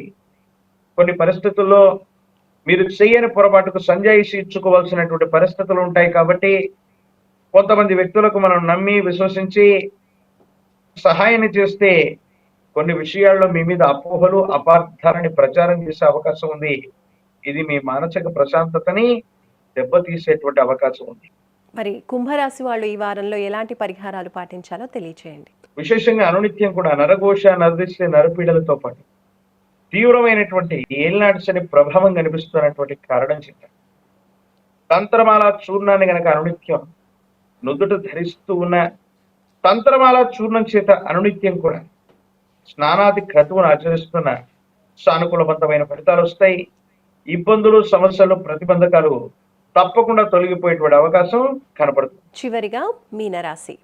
కొన్ని పరిస్థితుల్లో మీరు చేయని పొరపాటుకు సంజాయిషి ఇచ్చుకోవాల్సినటువంటి పరిస్థితులు ఉంటాయి. కాబట్టి కొంతమంది వ్యక్తులకు మనం నమ్మి విశ్వసించి సహాయాన్ని చేస్తే కొన్ని విషయాల్లో మీ మీద అపోహలు అపార్థాలని ప్రచారం చేసే అవకాశం ఉంది. ఇది మీ మానసిక ప్రశాంతతని దెబ్బతీసేటువంటి అవకాశం ఉంది. మరి కుంభరాశి వాళ్ళు ఈ వారంలో ఎలాంటి పరిహారాలు పాటించాలో తెలియచేయండి. విశేషంగా అనునిత్యం కూడా నరఘోష నరదిశ నరపీడలతో పాటు తీవ్రమైనటువంటి ఏలినాటి శని ప్రభావం కనిపిస్తున్నటువంటి కారణం చేత తంత్రమాల చూర్ణాన్ని గనక అనునిత్యం నుదుట ధరిస్తూ ఉన్న తంత్రమాల చూర్ణం చేత అనునిత్యం కూడా స్నానాది క్రతువును ఆచరిస్తున్న సానుకూలవంతమైన ఫలితాలు వస్తాయి. ఇబ్బందులు సమస్యలు ప్రతిబంధకాలు తప్పకుండా తొలగిపోయేటువంటి అవకాశం కనపడుతుంది. చివరిగా మీనరాశి.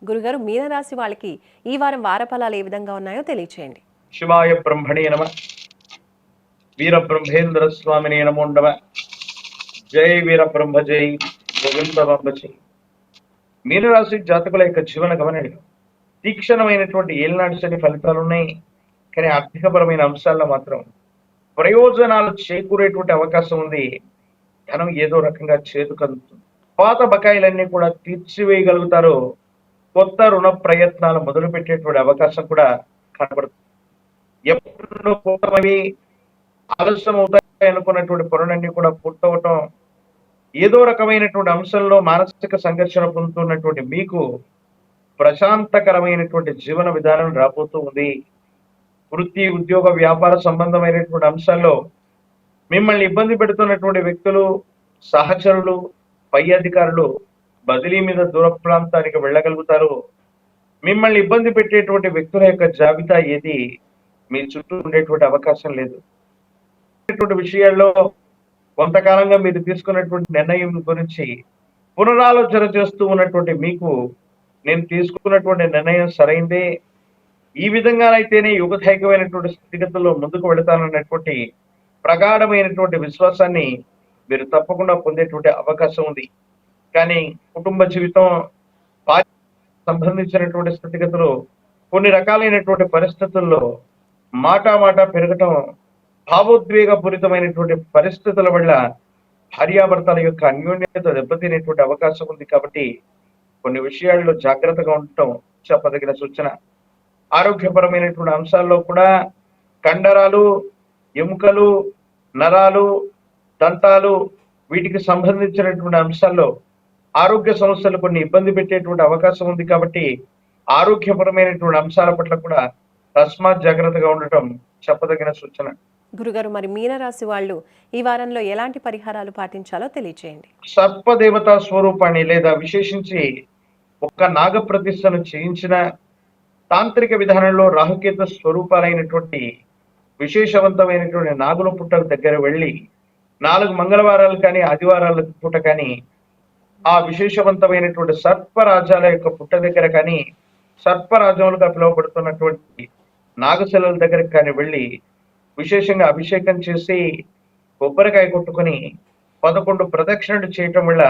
గురుగారు, మీనరాశి వాళ్ళకి ఈ వారం వారఫలాలు ఏ విధంగా ఉన్నాయో తెలియచేయండి. శివాయ బ్రహ్మణే నమ, వీరబ్రహ్మేంద్ర స్వామినే నమో నమ, జై వీరబ్రహ్మ జై గోవిందబాంబ జై. మీనరాశి జాతకుల యొక్క జీవన గమనంలో తీక్షణమైనటువంటి ఏలినాటి శని ఫలితాలు ఉన్నాయి. కానీ ఆర్థికపరమైన అంశాల్లో మాత్రం ప్రయోజనాలు చేకూరేటువంటి అవకాశం ఉంది. ధనం ఏదో రకంగా చేతుకందుతుంది. పాత బకాయిలన్నీ కూడా తీర్చివేయగలుగుతారు. కొత్త రుణ ప్రయత్నాలు మొదలు పెట్టేటువంటి అవకాశం కూడా కనబడుతుంది. ఎప్పుడో పూర్తమవి ఆలస్యం అవుతాయి అనుకున్నటువంటి పనులన్నీ కూడా పూర్తవటం, ఏదో రకమైనటువంటి అంశంలో మానసిక సంఘర్షణ పొందుతున్నటువంటి మీకు ప్రశాంతకరమైనటువంటి జీవన విధానం రాబోతూ ఉంది. వృత్తి ఉద్యోగ వ్యాపార సంబంధమైనటువంటి అంశాల్లో మిమ్మల్ని ఇబ్బంది పెడుతున్నటువంటి వ్యక్తులు, సహచరులు, పై అధికారులు బదిలీ మీద దూర ప్రాంతానికి వెళ్ళగలుగుతారు. మిమ్మల్ని ఇబ్బంది పెట్టేటువంటి వ్యక్తుల యొక్క జాబితా ఏది మీ చుట్టూ ఉండేటువంటి అవకాశం లేదు. విషయాల్లో కొంతకాలంగా మీరు తీసుకున్నటువంటి నిర్ణయం గురించి పునరాలోచన చేస్తూ ఉన్నటువంటి మీకు నేను తీసుకున్నటువంటి నిర్ణయం సరైందే, ఈ విధంగానైతేనే యుగదాయకమైనటువంటి స్థితిగతుల్లో ముందుకు వెళతానన్నటువంటి ప్రగాఢమైనటువంటి విశ్వాసాన్ని మీరు తప్పకుండా పొందేటువంటి అవకాశం ఉంది. కానీ కుటుంబ జీవితం సంబంధించినటువంటి స్థితిగతులు కొన్ని రకాలైనటువంటి పరిస్థితుల్లో మాట పెరగటం, భావోద్వేగపూరితమైనటువంటి పరిస్థితుల వల్ల భార్యాభర్తల యొక్క అన్యోన్యత దెబ్బతినేటువంటి అవకాశం ఉంది. కాబట్టి కొన్ని విషయాల్లో జాగ్రత్తగా ఉండటం చెప్పదగిన సూచన. ఆరోగ్యపరమైనటువంటి అంశాల్లో కూడా కండరాలు, ఎముకలు, నరాలు, దంతాలు వీటికి సంబంధించినటువంటి అంశాల్లో ఆరోగ్య సమస్యలు కొన్ని ఇబ్బంది పెట్టేటువంటి అవకాశం ఉంది. కాబట్టి ఆరోగ్యపరమైనటువంటి అంశాల పట్ల కూడా తస్మాత్ జాగ్రత్తగా ఉండటం చెప్పదగిన సూచన. గురుగారు, మరి మీనరాశి వాళ్ళు ఈ వారంలో ఎలాంటి పరిహారాలు పాటించాలో తెలియచేయండి. సర్పదేవతా స్వరూపాన్ని లేదా విశేషించి ఒక్క నాగ ప్రతిష్టను చేయించిన తాంత్రిక విధానంలో రాహుకేతు స్వరూపాలైనటువంటి విశేషవంతమైనటువంటి నాగుల పుట్టల దగ్గర వెళ్ళి 4 మంగళవారాలు కానీ ఆదివారాల పూట కానీ ఆ విశేషవంతమైనటువంటి సర్పరాజాల యొక్క పుట్ట దగ్గర కానీ సర్పరాజములుగా పిలువబడుతున్నటువంటి నాగశిలల దగ్గరికి కానీ వెళ్ళి విశేషంగా అభిషేకం చేసి కొబ్బరికాయ కొట్టుకుని 11 ప్రదక్షిణలు చేయటం వల్ల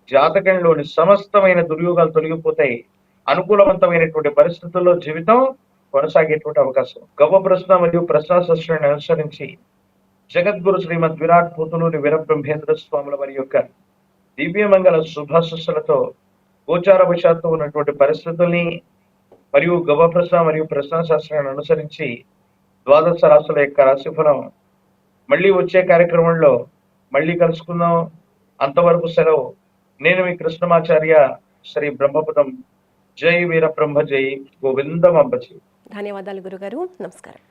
జాతకంలోని సమస్తమైన దుర్యోగాలు తొలగిపోతాయి. అనుకూలవంతమైనటువంటి పరిస్థితుల్లో జీవితం కొనసాగేటువంటి అవకాశం. గవ్వ ప్రశ్న మరియు ప్రశ్నాశాస్త్రాన్ని అనుసరించి జగద్గురు శ్రీమద్ విరాట్ పోతులూరి వీరబ్రహ్మేంద్ర స్వాముల వారి యొక్క దివ్యమంగళ శుభాశస్సులతో గోచారవశాత్తు ఉన్నటువంటి పరిస్థితుల్ని మరియు గవ్వ ప్రశ్న మరియు ప్రశ్నాశాస్త్రాన్ని అనుసరించి ద్వాదశ రాశుల యొక్క రాశిఫలం మళ్ళీ వచ్చే కార్యక్రమంలో మళ్ళీ కలుసుకుందాం. అంతవరకు సెలవు. నేను మీ కృష్ణమాచార్య, శ్రీ బ్రహ్మపదం. జై వీరబ్రహ్మ జై గోవిందమాంబ జై. ధన్యవాదాలు గురుగారు, నమస్కారం.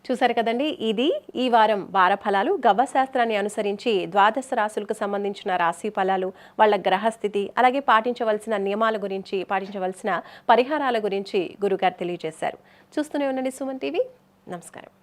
చూసారు కదండి, ఇది ఈ వారం వారఫలాలు. గవ్వ శాస్త్రాన్ని అనుసరించి ద్వాదశ రాశులకు సంబంధించిన రాశి ఫలాలు, వాళ్ళ గ్రహస్థితి, అలాగే పాటించవలసిన నియమాల గురించి, పాటించవలసిన పరిహారాల గురించి గురుగారు తెలియజేశారు. చూస్తూనే ఉండండి సుమన్ టీవీ. నమస్కారం.